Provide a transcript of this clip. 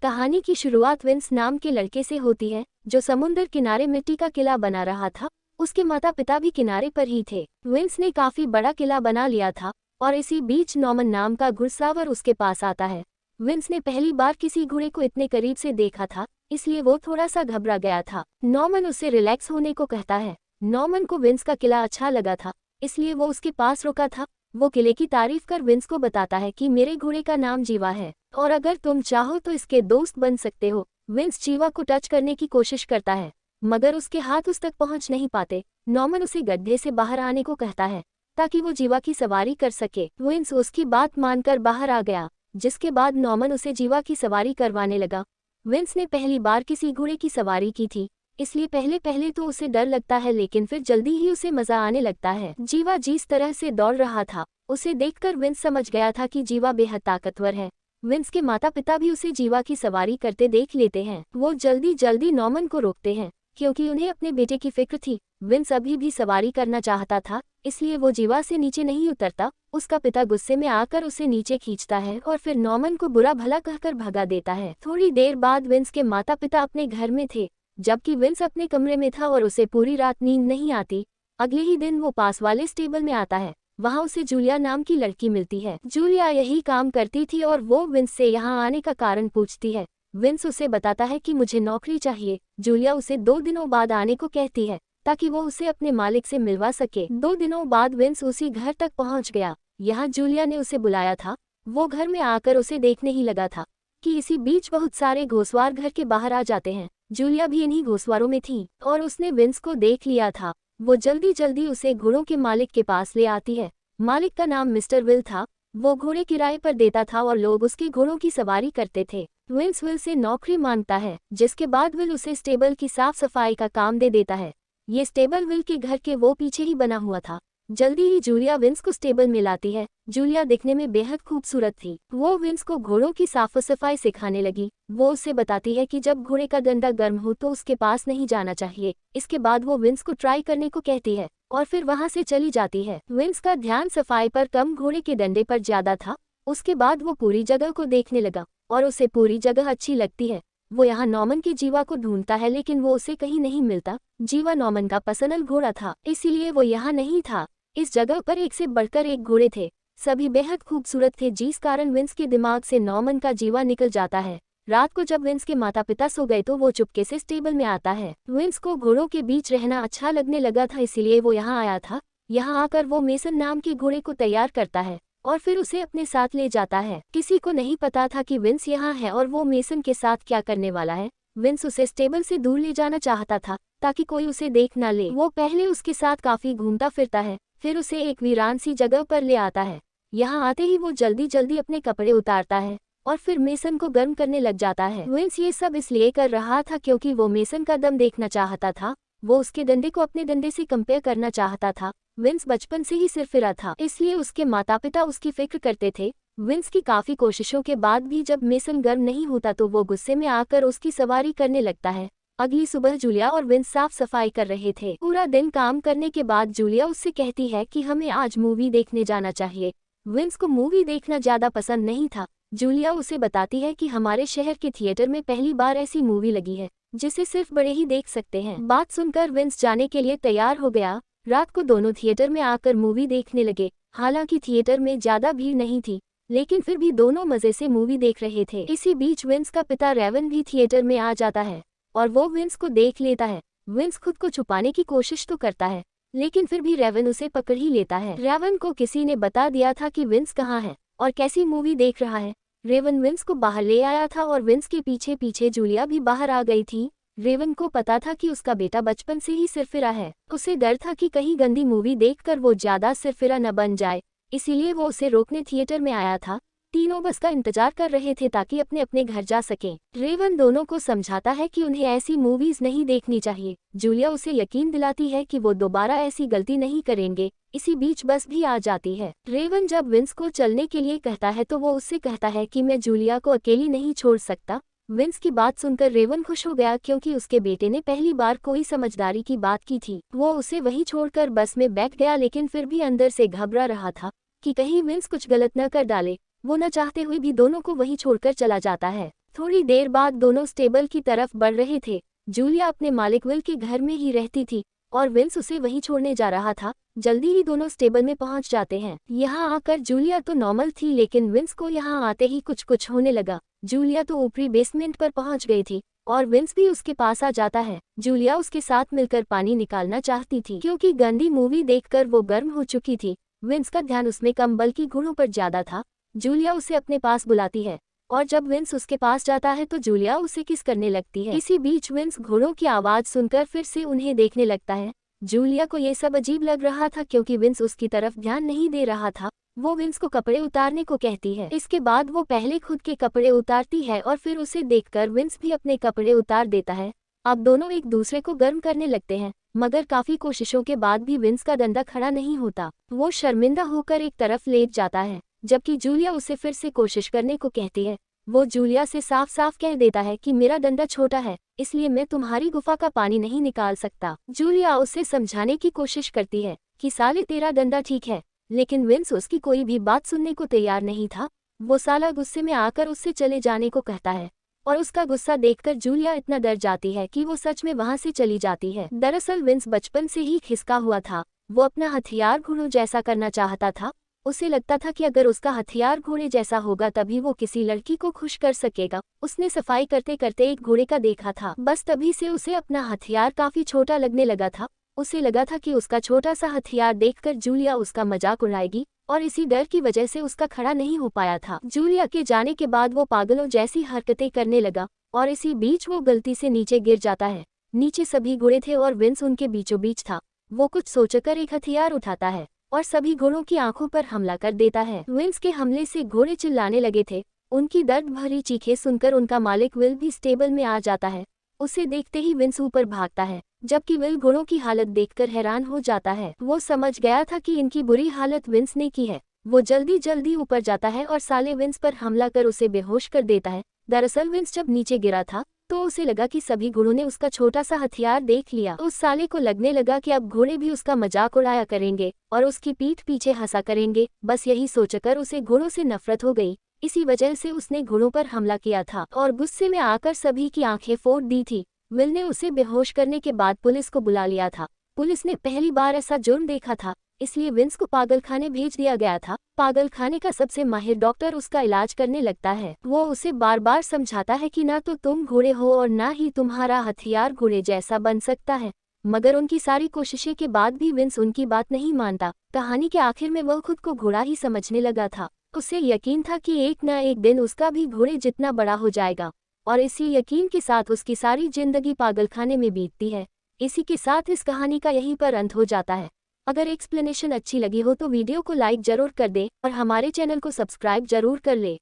कहानी की शुरुआत विंस नाम के लड़के से होती है जो समुद्र किनारे मिट्टी का किला बना रहा था। उसके माता पिता भी किनारे पर ही थे। विंस ने काफी बड़ा किला बना लिया था और इसी बीच नॉर्मन नाम का घुड़सवार उसके पास आता है। विंस ने पहली बार किसी घोड़े को इतने करीब से देखा था, इसलिए वो थोड़ा सा घबरा गया था। नॉर्मन उससे रिलैक्स होने को कहता है। नॉर्मन को विंस का किला अच्छा लगा था, इसलिए वो उसके पास रुका था। वो किले की तारीफ कर विंस को बताता है कि मेरे घोड़े का नाम जीवा है और अगर तुम चाहो तो इसके दोस्त बन सकते हो। विंस जीवा को टच करने की कोशिश करता है, मगर उसके हाथ उस तक पहुंच नहीं पाते। नॉर्मन उसे गड्ढे से बाहर आने को कहता है ताकि वो जीवा की सवारी कर सके। विंस उसकी बात मानकर बाहर आ गया, जिसके बाद नॉर्मन उसे जीवा की सवारी करवाने लगा। विंस ने पहली बार किसी घोड़े की सवारी की थी, इसलिए पहले पहले तो उसे डर लगता है, लेकिन फिर जल्दी ही उसे मजा आने लगता है। जीवा जिस तरह से दौड़ रहा था उसे देखकर विंस समझ गया था कि जीवा बेहद ताकतवर है। विंस के माता पिता भी उसे जीवा की सवारी करते देख लेते हैं। वो जल्दी जल्दी नॉर्मन को रोकते हैं क्योंकि उन्हें अपने बेटे की फिक्र थी। विंस अभी भी सवारी करना चाहता था, इसलिए वो जीवा से नीचे नहीं उतरता। उसका पिता गुस्से में आकर उसे नीचे खींचता है और फिर नॉर्मन को बुरा भला कहकर भगा देता है। थोड़ी देर बाद विंस के माता पिता अपने घर में थे, जबकि विंस अपने कमरे में था और उसे पूरी रात नींद नहीं आती। अगले ही दिन वो पास वाले स्टेबल में आता है। वहाँ उसे जूलिया नाम की लड़की मिलती है। जूलिया यही काम करती थी और वो विंस से यहाँ आने का कारण पूछती है। विंस उसे बताता है कि मुझे नौकरी चाहिए। जूलिया उसे 2 दिनों बाद आने को कहती है ताकि वो उसे अपने मालिक से मिलवा सके। 2 दिनों बाद विंस उसी घर तक पहुँच गया। यहाँ जूलिया ने उसे बुलाया था। वो घर में आकर उसे देखने ही लगा था कि इसी बीच बहुत सारे घोसवार घर के बाहर आ जाते हैं। जूलिया भी इन्हीं घोसवारों में थी और उसने विंस को देख लिया था। वो जल्दी जल्दी उसे घोड़ों के मालिक के पास ले आती है। मालिक का नाम मिस्टर विल था। वो घोड़े किराए पर देता था और लोग उसके घोड़ों की सवारी करते थे। विंस विल से नौकरी मांगता है, जिसके बाद विल उसे स्टेबल की साफ सफाई का काम दे देता है। ये स्टेबल विल के घर के वो पीछे ही बना हुआ था। जल्दी ही जूलिया विंस को स्टेबल में लाती है। जूलिया दिखने में बेहद खूबसूरत थी। वो विंस को घोड़ों की साफ सफाई सिखाने लगी। वो उसे बताती है कि जब घोड़े का डंडा गर्म हो तो उसके पास नहीं जाना चाहिए। इसके बाद वो विंस को ट्राई करने को कहती है और फिर वहां से चली जाती है। विंस का ध्यान सफाई पर कम, घोड़े के डंडे पर ज्यादा था। उसके बाद वो पूरी जगह को देखने लगा और उसे पूरी जगह अच्छी लगती है। वो यहाँ नॉर्मन के जीवा को ढूंढता है, लेकिन वो उसे कहीं नहीं मिलता। जीवा नॉर्मन का पसंदीदा घोड़ा था, इसीलिए वो यहाँ नहीं था। इस जगह पर एक से बढ़कर एक घोड़े थे, सभी बेहद खूबसूरत थे, जिस कारण विंस के दिमाग से नॉर्मन का जीवा निकल जाता है। रात को जब विंस के माता पिता सो गए तो वो चुपके से स्टेबल में आता है। विंस को घोड़ों के बीच रहना अच्छा लगने लगा था, इसीलिए वो यहाँ आया था। यहाँ आकर वो मेसन नाम के घोड़े को तैयार करता है और फिर उसे अपने साथ ले जाता है। किसी को नहीं पता था कि विंस यहाँ है और वो मेसन के साथ क्या करने वाला है। विंस उसे स्टेबल से दूर ले जाना चाहता था ताकि कोई उसे देख न ले। वो पहले उसके साथ काफी घूमता फिरता है, फिर उसे एक वीरान सी जगह पर ले आता है। यहाँ आते ही वो जल्दी जल्दी अपने कपड़े उतारता है और फिर मेसन को गर्म करने लग जाता है। विंस ये सब इसलिए कर रहा था क्योंकि वो मेसन का दम देखना चाहता था। वो उसके डंडे को अपने डंडे से कंपेयर करना चाहता था। विंस बचपन से ही सिरफिरा था, इसलिए उसके माता पिता उसकी फिक्र करते थे। विंस की काफी कोशिशों के बाद भी जब मेसन गर्म नहीं होता तो वो गुस्से में आकर उसकी सवारी करने लगता है। अगली सुबह जूलिया और विंस साफ सफाई कर रहे थे। पूरा दिन काम करने के बाद जूलिया उससे कहती है कि हमें आज मूवी देखने जाना चाहिए। विंस को मूवी देखना ज्यादा पसंद नहीं था। जूलिया उसे बताती है कि हमारे शहर के थिएटर में पहली बार ऐसी मूवी लगी है जिसे सिर्फ बड़े ही देख सकते हैं। बात सुनकर विंस जाने के लिए तैयार हो गया। रात को दोनों थिएटर में आकर मूवी देखने लगे। हालांकि थिएटर में ज्यादा भीड़ नहीं थी, लेकिन फिर भी दोनों मजे से मूवी देख रहे थे। इसी बीच विंस का पिता रेवन भी थिएटर में आ जाता है और वो विंस को देख लेता है। विंस खुद को छुपाने की कोशिश तो करता है, लेकिन फिर भी रेवन उसे पकड़ ही लेता है। रेवन को किसी ने बता दिया था कि विंस कहाँ है और कैसी मूवी देख रहा है। रेवन विंस को बाहर ले आया था और विंस के पीछे पीछे जूलिया भी बाहर आ गई थी। रेवन को पता था कि उसका बेटा बचपन से ही सिरफिरा है। उसे डर था कि कहीं गंदी मूवी देखकर वो ज्यादा सिरफिरा न बन जाए, इसीलिए वो उसे रोकने थिएटर में आया था। तीनों बस का इंतजार कर रहे थे ताकि अपने अपने घर जा सकें। रेवन दोनों को समझाता है कि उन्हें ऐसी मूवीज नहीं देखनी चाहिए। जूलिया उसे यकीन दिलाती है कि वो दोबारा ऐसी गलती नहीं करेंगे। इसी बीच बस भी आ जाती है। रेवन जब विंस को चलने के लिए कहता है तो वो उससे कहता है कि मैं जूलिया को अकेली नहीं छोड़ सकता। विंस की बात सुनकर रेवन खुश हो गया क्योंकि उसके बेटे ने पहली बार कोई समझदारी की बात की थी। वो उसे वहीं छोड़कर बस में बैठ गया, लेकिन फिर भी अंदर से घबरा रहा था कि कहीं विंस कुछ गलत न कर डाले। वो न चाहते हुए भी दोनों को वहीं छोड़कर चला जाता है। थोड़ी देर बाद दोनों स्टेबल की तरफ बढ़ रहे थे। जूलिया अपने मालिक विल के घर में ही रहती थी और विंस उसे वहीं छोड़ने जा रहा था। जल्दी ही दोनों स्टेबल में पहुंच जाते हैं। यहाँ आकर जूलिया तो नॉर्मल थी, लेकिन विंस को यहाँ आते ही कुछ कुछ होने लगा। जूलिया तो ऊपरी बेसमेंट पर पहुंच गई थी और विंस भी उसके पास आ जाता है। जूलिया उसके साथ मिलकर पानी निकालना चाहती थी, क्योंकि गंदी मूवी देखकर वो गर्म हो चुकी थी। विंस का ध्यान उसमें कम बल्कि घोड़ों पर ज्यादा था। जूलिया उसे अपने पास बुलाती है और जब विंस उसके पास जाता है तो जूलिया उसे किस करने लगती है। इसी बीच विंस घोड़ों की आवाज सुनकर फिर से उन्हें देखने लगता है। जूलिया को ये सब अजीब लग रहा था, क्योंकि विंस उसकी तरफ ध्यान नहीं दे रहा था। वो विंस को कपड़े उतारने को कहती है। इसके बाद वो पहले खुद के कपड़े उतारती है और फिर उसे देखकर विंस भी अपने कपड़े उतार देता है। अब दोनों एक दूसरे को गर्म करने लगते हैं, मगर काफी कोशिशों के बाद भी विंस का डंडा खड़ा नहीं होता। वो शर्मिंदा होकर एक तरफ लेट जाता है, जबकि जूलिया उसे फिर से कोशिश करने को कहती है। वो जूलिया से साफ साफ कह देता है कि मेरा डंडा छोटा है, इसलिए मैं तुम्हारी गुफा का पानी नहीं निकाल सकता। जूलिया उसे समझाने की कोशिश करती है कि साले तेरा डंडा ठीक है, लेकिन विंस उसकी कोई भी बात सुनने को तैयार नहीं था। वो साला गुस्से में आकर उससे चले जाने को कहता है और उसका गुस्सा देखकर जूलिया इतना डर जाती है कि वो सच में वहां से चली जाती है। दरअसल विंस बचपन से ही खिसका हुआ था। वो अपना हथियार घोड़ों जैसा करना चाहता था। उसे लगता था कि अगर उसका हथियार घोड़े जैसा होगा तभी वो किसी लड़की को खुश कर सकेगा। उसने सफाई करते करते एक घोड़े का देखा था, बस तभी से उसे अपना हथियार काफी छोटा लगने लगा था। उसे लगा था कि उसका छोटा सा हथियार देखकर जूलिया उसका मजाक उड़ाएगी और इसी डर की वजह से उसका खड़ा नहीं हो पाया था। जूलिया के जाने के बाद वो पागलों जैसी हरकतें करने लगा और इसी बीच वो गलती से नीचे गिर जाता है। नीचे सभी घोड़े थे और विंस उनके बीचों बीच था। वो कुछ सोचकर एक हथियार उठाता है और सभी घोड़ों की आंखों पर हमला कर देता है। विंस के हमले से घोड़े चिल्लाने लगे थे। उनकी दर्द भरी चीखें सुनकर उनका मालिक विल भी स्टेबल में आ जाता है। उसे देखते ही विंस ऊपर भागता है, जबकि विल घोड़ों की हालत देखकर हैरान हो जाता है। वो समझ गया था कि इनकी बुरी हालत विंस ने की है। वो जल्दी जल्दी ऊपर जाता है और साले विंस पर हमला कर उसे बेहोश कर देता है। दरअसल विंस जब नीचे गिरा था तो उसे लगा कि सभी घोड़ों ने उसका छोटा सा हथियार देख लिया। उस साले को लगने लगा कि अब घोड़े भी उसका मजाक उड़ाया करेंगे और उसकी पीठ पीछे हंसा करेंगे। बस यही सोचकर उसे घोड़ों से नफरत हो गई। इसी वजह से उसने घोड़ों पर हमला किया था और गुस्से में आकर सभी की आंखें फोड़ दी थी। विल ने उसे बेहोश करने के बाद पुलिस को बुला लिया था। पुलिस ने पहली बार ऐसा जुर्म देखा था, इसलिए विंस को पागलखाने भेज दिया गया था। पागलखाने का सबसे माहिर डॉक्टर उसका इलाज करने लगता है। वो उसे बार बार समझाता है कि ना तो तुम घोड़े हो और ना ही तुम्हारा हथियार घोड़े जैसा बन सकता है, मगर उनकी सारी कोशिशें के बाद भी विंस उनकी बात नहीं मानता। कहानी के आखिर में वह खुद को घोड़ा ही समझने लगा था। उसे यकीन था कि एक न एक दिन उसका भी घोड़े जितना बड़ा हो जाएगा और इसी यकीन के साथ उसकी सारी जिंदगी पागलखाने में बीतती है। इसी के साथ इस कहानी का यहीं पर अंत हो जाता है। अगर एक्सप्लेनेशन अच्छी लगी हो तो वीडियो को लाइक जरूर कर दे और हमारे चैनल को सब्सक्राइब जरूर कर ले।